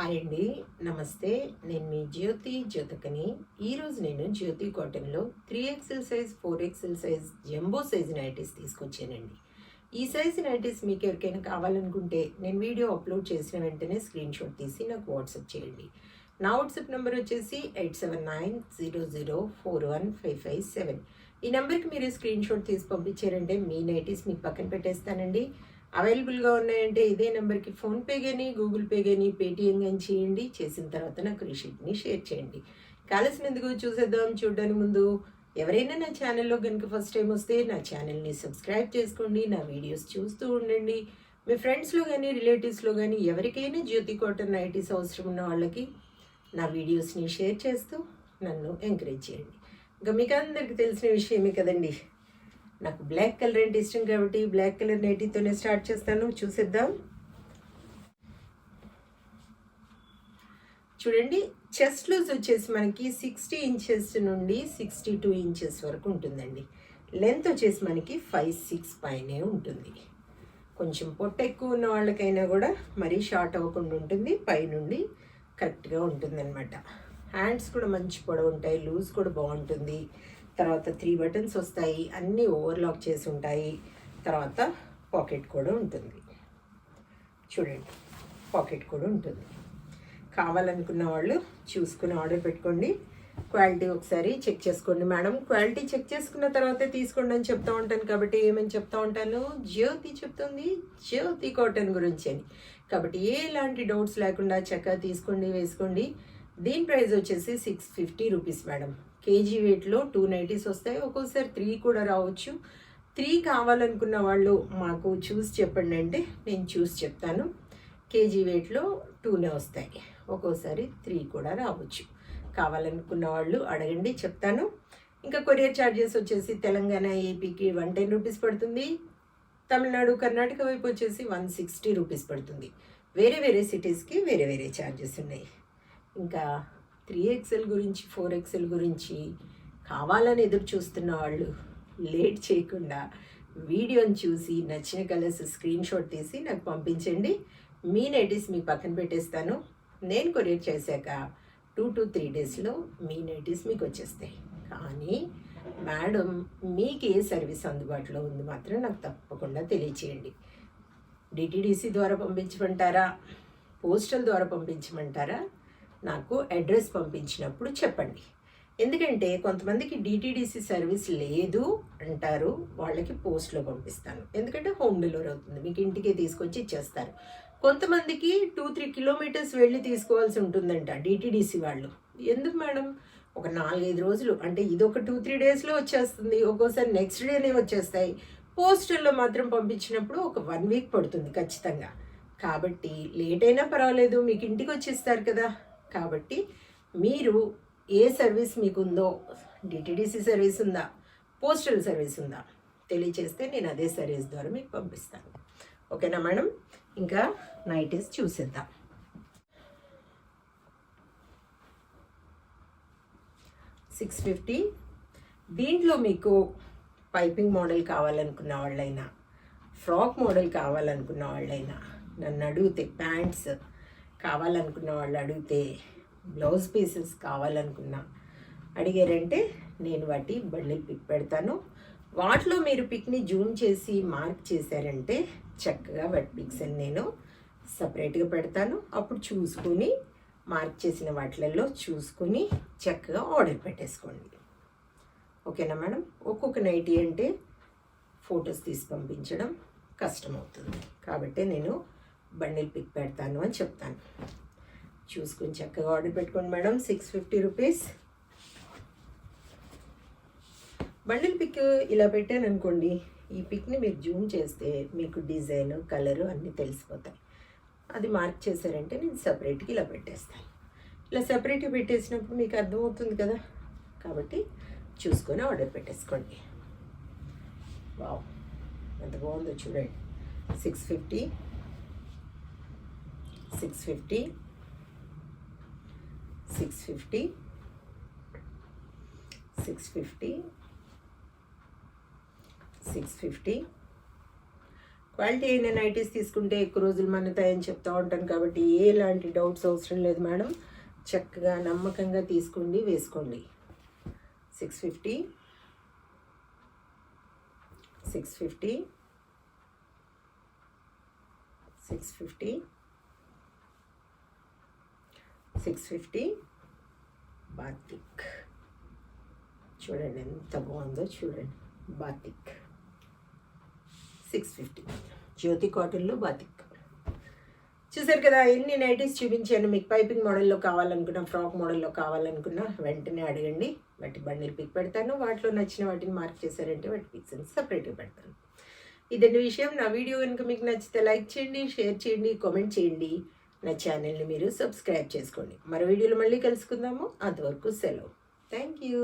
Hi అండి, నమస్తే. నేను మీ జ్యోతికని. ఈరోజు నేను జ్యోతి కాటన్లో 3XL size 4XL size jumbo size nighties తీసుకొచ్చానండి. ఈ సైజ్ నైటీస్ మీకు ఎవరికైనా కావాలనుకుంటే నేను వీడియో అప్లోడ్ చేసిన వెంటనే స్క్రీన్ షాట్ తీసి నాకు వాట్సాప్ చేయండి. నా వాట్సాప్ నెంబర్ వచ్చేసి 8790041557. ఈ నెంబర్కి మీరు స్క్రీన్ షాట్ తీసి పంపించారంటే మీ నైటీస్ మీకు పక్కన పెట్టేస్తానండి. అవైలబుల్గా ఉన్నాయంటే ఇదే నెంబర్కి ఫోన్పే కానీ గూగుల్ పే కానీ పేటిఎం కానీ చేయండి. చేసిన తర్వాత నాకు రిసీప్ట్ని షేర్ చేయండి. కావాల్సినందుకు చూసేద్దాం. చూడడానికి ముందు ఎవరైనా నా ఛానల్లో కనుక ఫస్ట్ టైం వస్తే నా ఛానల్ని సబ్స్క్రైబ్ చేసుకోండి. నా వీడియోస్ చూస్తూ ఉండండి. మీ ఫ్రెండ్స్లో కానీ రిలేటివ్స్లో కానీ ఎవరికైనా జ్యోతి కాటన్ నైటీస్ అవసరం ఉన్న వాళ్ళకి నా వీడియోస్ని షేర్ చేస్తూ నన్ను ఎంకరేజ్ చేయండి. ఇంకా మీకు అందరికీ తెలిసిన విషయమే కదండి, నాకు బ్లాక్ కలర్ అంటే ఇష్టం కాబట్టి బ్లాక్ కలర్ నైటీతోనే స్టార్ట్ చేస్తాను. చూసేద్దాం. చూడండి, చెస్ట్ లూజ్ వచ్చేసి మనకి 60 ఇంచెస్ నుండి 62 ఇంచెస్ వరకు ఉంటుందండి. లెంత్ వచ్చేసి మనకి 5-6 పైనే ఉంటుంది. కొంచెం పొట్ట ఎక్కువ ఉన్న వాళ్ళకైనా కూడా మరీ షార్ట్ అవ్వకుండా ఉంటుంది. పైనుండి కరెక్ట్గా ఉంటుంది అనమాట. హ్యాండ్స్ కూడా మంచి పొడవు ఉంటాయి. లూజ్ కూడా బాగుంటుంది. తర్వాత 3 బటన్స్ వస్తాయి. అన్నీ ఓవర్లాక్ చేసి ఉంటాయి. తర్వాత పాకెట్ కూడా ఉంటుంది. చూడండి, పాకెట్ కూడా ఉంటుంది. కావాలనుకున్న వాళ్ళు చూసుకుని ఆర్డర్ పెట్టుకోండి. క్వాలిటీ ఒకసారి చెక్ చేసుకోండి. మేడం, క్వాలిటీ చెక్ చేసుకున్న తర్వాతే తీసుకోండి అని చెప్తూ ఉంటాను కాబట్టి ఏమని చెప్తూ ఉంటాను, జ్యోతి చెప్తుంది జ్యోతి కాటన్ గురించి అని. కాబట్టి ఎలాంటి డౌట్స్ లేకుండా చక్కగా తీసుకోండి, వేసుకోండి. దీని ప్రైస్ వచ్చేసి 650 రూపీస్ మేడం. కేజీ వెయిట్లో 2 నైటీస్ వస్తాయి. ఒక్కోసారి 3 కూడా రావచ్చు. 3 కావాలనుకున్న వాళ్ళు మాకు చూసి చెప్పండి అంటే నేను చూసి చెప్తాను. కేజీ వెయిట్లో 2నే వస్తాయి. ఒక్కోసారి 3 కూడా రావచ్చు. కావాలనుకున్న వాళ్ళు అడగండి, చెప్తాను. ఇంకా కొరియర్ ఛార్జెస్ వచ్చేసి తెలంగాణ ఏపీకి 110 రూపీస్ పడుతుంది. తమిళనాడు కర్ణాటక వైపు వచ్చేసి 160 రూపీస్ పడుతుంది. వేరే వేరే సిటీస్కి వేరే వేరే ఛార్జెస్ ఉన్నాయి. ఇంకా 3XL గురించి 4XL గురించి కావాలని ఎదురు చూస్తున్న వాళ్ళు లేట్ చేయకుండా వీడియోని చూసి నచ్చిన కలర్స్ స్క్రీన్ షాట్ తీసి నాకు పంపించండి. మీ నైటీస్ మీ పక్కన పెట్టేస్తాను. నేను కొరియర్ చేశాక 2 to 3 డేస్లో మీ నైటీస్ మీకు వచ్చేస్తాయి. కానీ మేడం, మీకు ఏ సర్వీస్ అందుబాటులో ఉంది మాత్రం నాకు తప్పకుండా తెలియచేయండి. డిటిడిసి ద్వారా పంపించమంటారా, పోస్టల్ ద్వారా పంపించమంటారా, నాకు అడ్రస్ పంపించినప్పుడు చెప్పండి. ఎందుకంటే కొంతమందికి డిటిడిసి సర్వీస్ లేదు అంటారు, వాళ్ళకి పోస్ట్లో పంపిస్తాను. ఎందుకంటే హోమ్ డెలివరీ అవుతుంది, మీకు ఇంటికే తీసుకొచ్చి ఇచ్చేస్తారు. కొంతమందికి 2-3 కిలోమీటర్స్ వెళ్ళి తీసుకోవాల్సి ఉంటుందంట డిటిడిసి వాళ్ళు. ఎందుకు మేడం, ఒక 4-5 రోజులు అంటే ఇది ఒక 2-3 డేస్లో వచ్చేస్తుంది. ఒక్కోసారి నెక్స్ట్ డేనే వచ్చేస్తాయి. పోస్టల్లో మాత్రం పంపించినప్పుడు ఒక 1 వీక్ పడుతుంది ఖచ్చితంగా. కాబట్టి లేట్ అయినా పర్వాలేదు, మీకు ఇంటికి వచ్చిస్తారు కదా. కాబట్టి మీరు ఏ సర్వీస్ మీకు ఉందో, డిటిడిసి సర్వీస్ ఉందా, పోస్టల్ సర్వీస్ ఉందా తెలియచేస్తే నేను అదే సర్వీస్ ద్వారా మీకు పంపిస్తాను. ఓకేనా మేడం? ఇంకా నైటీస్ చూసేద్దాం. $650. దీంట్లో మీకు పైపింగ్ మోడల్ కావాలనుకున్న వాళ్ళైనా, ఫ్రాక్ మోడల్ కావాలనుకున్న వాళ్ళైనా నన్ను అడిగితే, ప్యాంట్స్ కావాలనుకున్న వాళ్ళు అడిగితే, బ్లౌజ్ పీసెస్ కావాలనుకున్నా అడిగారంటే నేను వాటి బండిల్ పిక్ పెడతాను. వాటిలో మీరు పిక్ని జూమ్ చేసి మార్క్ చేశారంటే చక్కగా వాటి పిక్స్ అని నేను సపరేట్గా పెడతాను. అప్పుడు చూసుకుని మార్క్ చేసిన వాటిలలో చూసుకుని చక్కగా ఆర్డర్ పెట్టేసుకోండి. ఓకేనా మేడం? ఒక్కొక్క నైటీ అంటే ఫొటోస్ తీసి పంపించడం కష్టమవుతుంది కాబట్టి నేను బండిల్ పిక్ పెడతాను అని చెప్తాను. చూసుకుని చక్కగా ఆర్డర్ పెట్టుకోండి మేడం. 650 రూపీస్. బండిల్ పిక్ ఇలా పెట్టాను అనుకోండి, ఈ పిక్ని మీరు జూమ్ చేస్తే మీకు డిజైన్, కలరు అన్నీ తెలిసిపోతాయి. అది మార్క్ చేశారంటే నేను సపరేట్గా ఇలా పెట్టేస్తాను. ఇలా సపరేట్గా పెట్టేసినప్పుడు మీకు అర్థమవుతుంది కదా. కాబట్టి చూసుకొని ఆర్డర్ పెట్టేసుకోండి. వావ్, ఎంత బాగుందో చూడండి. 650, 650, 650, 650, 650. క్వాలిటీ అయిన నైటీస్ తీసుకుంటే ఎక్కువ రోజులు మన్నుతాయని చెప్తూ ఉంటాను కాబట్టి ఎలాంటి డౌట్స్ అవసరం లేదు మేడం. చక్కగా నమ్మకంగా తీసుకోండి, వేసుకోండి. 650 650 650 650 బాతిక్. చూడండి ఎంత బాగుందో చూడండి. బాతిక్ 650 జ్యోతి కాటన్లో బాతిక్. చూసారు కదా, ఎన్ని నైటీస్ చూపించాను మీకు. పైపింగ్ మోడల్లో కావాలనుకున్నా, ఫ్రాక్ మోడల్లో కావాలనుకున్నా వెంటనే అడగండి. వాటి బండిల్ పిక్ పెడతాను. వాటిలో నచ్చిన వాటిని మార్క్ చేశారంటే వాటి పిక్స్ అని సపరేట్గా పెడతాను. ఇదండి విషయం. నా వీడియో కనుక మీకు నచ్చితే లైక్ చేయండి, షేర్ చేయండి, కామెంట్ చేయండి. నా ఛానల్ని మీరు సబ్స్క్రైబ్ చేసుకోండి. మరో వీడియోలో మళ్ళీ కలుసుకుందాము. అంతవరకు సెలవు. Thank you.